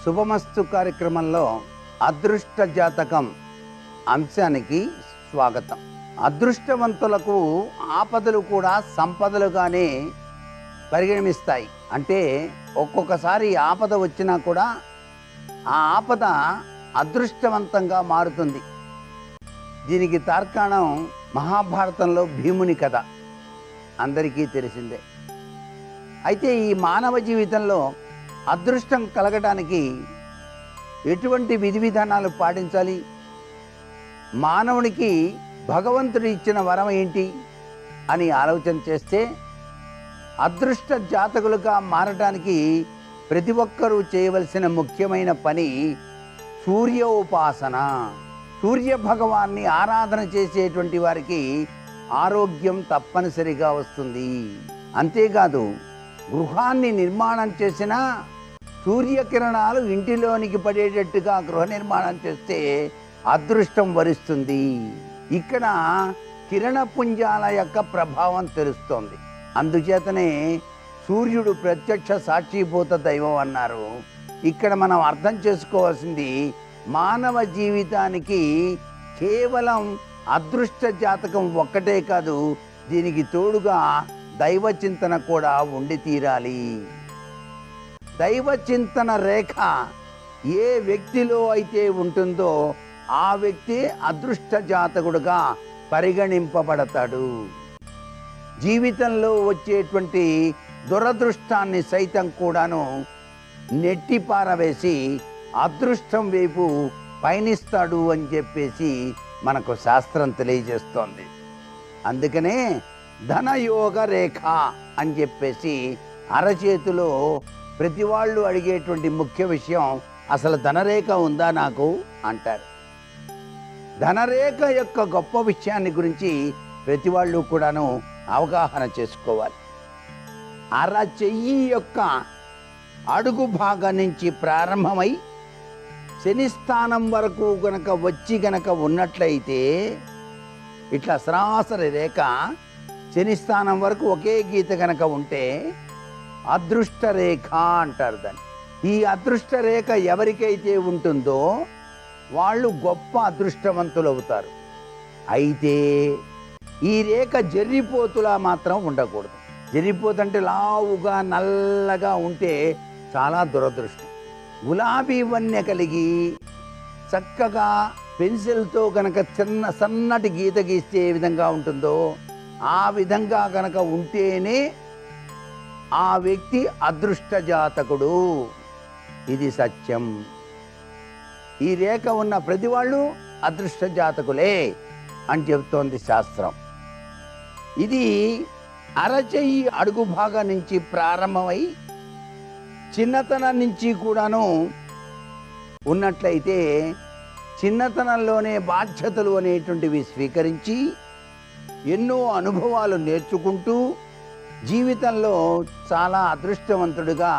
శుభమస్తు కార్యక్రమంలో అదృష్ట జాతకం అంశానికి స్వాగతం. అదృష్టవంతులకు ఆపదలు కూడా సంపదలుగానే పరిగణిస్తాయి. అంటే ఒక్కొక్కసారి ఆపద వచ్చినా కూడా ఆ ఆపద అదృష్టవంతంగా మారుతుంది. దీనికి తార్కాణం మహాభారతంలో భీముని కథ అందరికీ తెలిసిందే. అయితే ఈ మానవ జీవితంలో అదృష్టం కలగడానికి ఎటువంటి విధి విధానాలు పాటించాలి? మానవునికి భగవంతుడు ఇచ్చిన వరం ఏంటి అని ఆలోచన చేస్తే అదృష్ట జాతకులుగా మారడానికి ప్రతి ఒక్కరూ చేయవలసిన ముఖ్యమైన పని సూర్య ఉపాసన. సూర్య భగవాన్ని ఆరాధన చేసేటువంటి వారికి ఆరోగ్యం తప్పనిసరిగా వస్తుంది. అంతేకాదు గృహాన్ని నిర్మాణం చేసిన సూర్యకిరణాలు ఇంటిలోనికి పడేటట్టుగా గృహ నిర్మాణం చేస్తే అదృష్టం వరిస్తుంది. ఇక్కడ కిరణపుంజాల యొక్క ప్రభావం తెలుస్తోంది. అందుచేతనే సూర్యుడు ప్రత్యక్ష సాక్షిభూత దైవం అన్నారు. ఇక్కడ మనం అర్థం చేసుకోవాల్సింది మానవ జీవితానికి కేవలం అదృష్ట జాతకం ఒక్కటే కాదు, దీనికి తోడుగా దైవ చింతన కూడా ఉండి తీరాలి. దైవ చింతన రేఖ ఏ వ్యక్తిలో అయితే ఉంటుందో ఆ వ్యక్తి అదృష్ట జాతకుడుగా పరిగణింపబడతాడు. జీవితంలో వచ్చేటువంటి దురదృష్టాన్ని సైతం కూడాను నెట్టి పారవేసి అదృష్టం వైపు పయనిస్తాడు అని చెప్పేసి మనకు శాస్త్రం తెలియజేస్తోంది. అందుకనే ధనయోగ రేఖ అని చెప్పేసి అరచేతిలో ప్రతి వాళ్ళు అడిగేటువంటి ముఖ్య విషయం, అసలు ధనరేఖ ఉందా నాకు అంటారు. ధనరేఖ యొక్క గొప్ప విషయాన్ని గురించి ప్రతి వాళ్ళు కూడాను అవగాహన చేసుకోవాలి. అరచెయ్యి యొక్క అడుగు భాగం నుంచి ప్రారంభమై శని స్థానం వరకు గనక ఉన్నట్లయితే ఇట్లా సరాసరి రేఖ శని స్థానం వరకు ఒకే గీత గనక ఉంటే అదృష్ట రేఖ అంటారు దాన్ని. ఈ అదృష్ట రేఖ ఎవరికైతే ఉంటుందో వాళ్ళు గొప్ప అదృష్టవంతులు అవుతారు. అయితే ఈ రేఖ జర్రిపోతులా మాత్రం ఉండకూడదు. జర్రిపోతంటే లావుగా నల్లగా ఉంటే చాలా దురదృష్టం. గులాబీ వన్య కలిగి చక్కగా పెన్సిల్తో కనుక సన్నటి గీత గీస్తే ఏ విధంగా ఉంటుందో ఆ విధంగా కనుక ఉంటేనే ఆ వ్యక్తి అదృష్ట జాతకుడు. ఇది సత్యం. ఈ రేఖ ఉన్న ప్రతి వాళ్ళు అదృష్ట జాతకులే అని చెబుతోంది శాస్త్రం. ఇది అరచెయ్యి అడుగు భాగం నుంచి ప్రారంభమై చిన్నతనం నుంచి కూడాను ఉన్నట్లయితే చిన్నతనంలోనే బాధ్యతలు అనేటువంటివి స్వీకరించి ఎన్నో అనుభవాలు నేర్చుకుంటూ జీవితంలో చాలా అదృష్టవంతుడిగా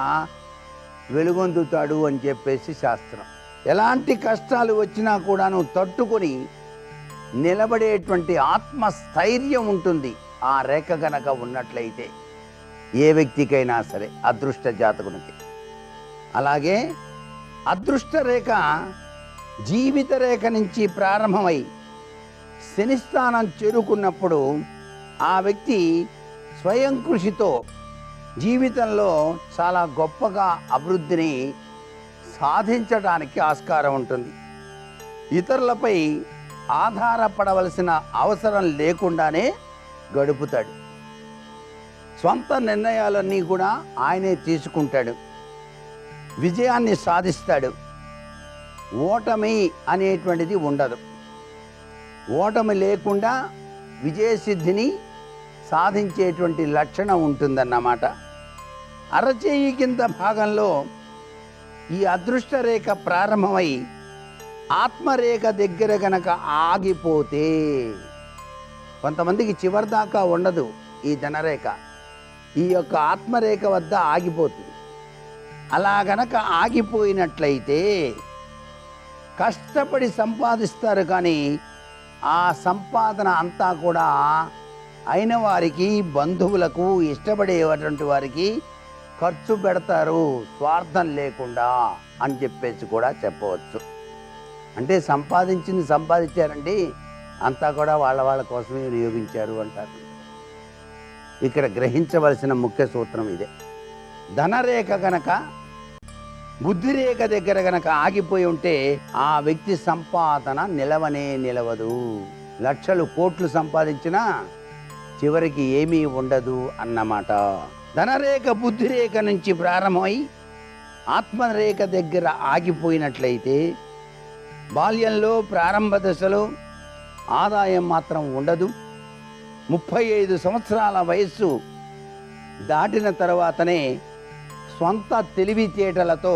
వెలుగొందుతాడు అని చెప్పేసి శాస్త్రం. ఎలాంటి కష్టాలు వచ్చినా కూడాను తట్టుకొని నిలబడేటువంటి ఆత్మస్థైర్యం ఉంటుంది ఆ రేఖ గనక ఉన్నట్లయితే ఏ వ్యక్తికైనా సరే, అదృష్ట జాతకునికి. అలాగే అదృష్ట రేఖ జీవిత రేఖ నుంచి ప్రారంభమై శనిస్థానం చేరుకున్నప్పుడు ఆ వ్యక్తి స్వయం కృషితో జీవితంలో చాలా గొప్పగా అభివృద్ధిని సాధించడానికి ఆస్కారం ఉంటుంది. ఇతరులపై ఆధారపడవలసిన అవసరం లేకుండానే గడుపుతాడు. స్వంత నిర్ణయాలన్నీ కూడా ఆయనే తీసుకుంటాడు. విజయాన్ని సాధిస్తాడు. ఓటమి అనేటువంటిది ఉండదు. ఓటమి లేకుండా విజయసిద్ధిని సాధించేటువంటి లక్షణం ఉంటుందన్నమాట. అరచేయి కింద భాగంలో ఈ అదృష్ట రేఖ ప్రారంభమై ఆత్మరేఖ దగ్గర గనక ఆగిపోతే, కొంతమందికి చివరి దాకా ఉండదు ఈ ధనరేఖ, ఈ యొక్క ఆత్మరేఖ వద్ద ఆగిపోతుంది. అలా గనక ఆగిపోయినట్లయితే కష్టపడి సంపాదిస్తారు, కానీ ఆ సంపాదన అంతా కూడా అయిన వారికి, బంధువులకు, ఇష్టపడేటువంటి వారికి ఖర్చు పెడతారు స్వార్థం లేకుండా అని చెప్పేసి కూడా చెప్పవచ్చు. అంటే సంపాదించింది సంపాదించారండి, అంతా కూడా వాళ్ళ కోసమే వినియోగించారు అంటారు. ఇక్కడ గ్రహించవలసిన ముఖ్య సూత్రం ఇదే. ధనరేఖ గనక బుద్ధిరేఖ దగ్గర గనక ఆగిపోయి ఉంటే ఆ వ్యక్తి సంపాదన నిలవదు. లక్షలు కోట్లు సంపాదించినా చివరికి ఏమీ ఉండదు అన్నమాట. ధనరేఖ బుద్ధిరేఖ నుంచి ప్రారంభమై ఆత్మరేఖ దగ్గర ఆగిపోయినట్లయితే బాల్యంలో ప్రారంభ దశలో ఆదాయం మాత్రం ఉండదు. 35 సంవత్సరాల వయస్సు దాటిన తర్వాతనే స్వంత తెలివితేటలతో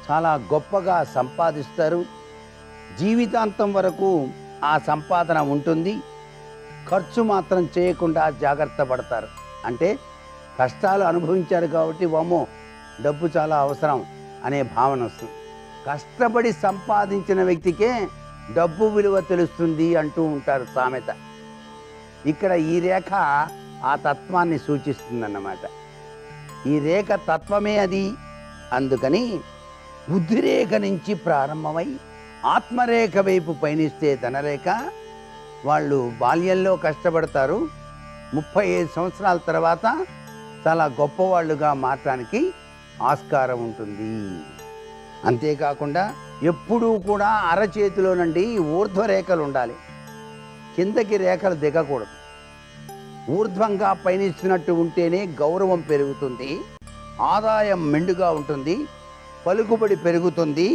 చాలా గొప్పగా సంపాదిస్తారు. జీవితాంతం వరకు ఆ సంపాదన ఉంటుంది. ఖర్చు మాత్రం చేయకుండా జాగ్రత్త పడతారు. అంటే కష్టాలు అనుభవించారు కాబట్టి వామో డబ్బు చాలా అవసరం అనే భావన వస్తుంది. కష్టపడి సంపాదించిన వ్యక్తికే డబ్బు విలువ తెలుస్తుంది అంటూ ఉంటారు సామెత. ఇక్కడ ఈ రేఖ ఆ తత్వాన్ని సూచిస్తుందన్నమాట. ఈ రేఖ తత్వమే అది. అందుకని బుద్ధిరేఖ నుంచి ప్రారంభమై ఆత్మరేఖ వైపు పయనిస్తే ధనరేఖ, వాళ్ళు బాల్యంలో కష్టపడతారు. 35 సంవత్సరాల తర్వాత చాలా గొప్పవాళ్ళుగా మారటానికి ఆస్కారం ఉంటుంది. అంతేకాకుండా ఎప్పుడూ కూడా అరచేతిలో నుండి ఊర్ధ్వరేఖలు ఉండాలి, కిందకి రేఖలు దిగకూడదు. ఊర్ధ్వంగా పయనిస్తున్నట్టు ఉంటేనే గౌరవం పెరుగుతుంది, ఆదాయం మెండుగా ఉంటుంది, పలుకుబడి పెరుగుతుంది,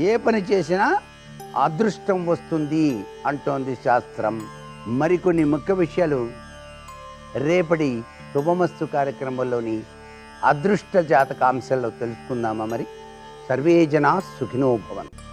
ఏ పని చేసినా అదృష్టం వస్తుంది అంటోంది శాస్త్రం. మరికొన్ని ముఖ్య విషయాలు రేపటి శుభమస్తు కార్యక్రమంలోని అదృష్ట జాతకాంశాల్లో తెలుసుకుందామా మరి. సర్వే జనా సుఖినో భవంతు.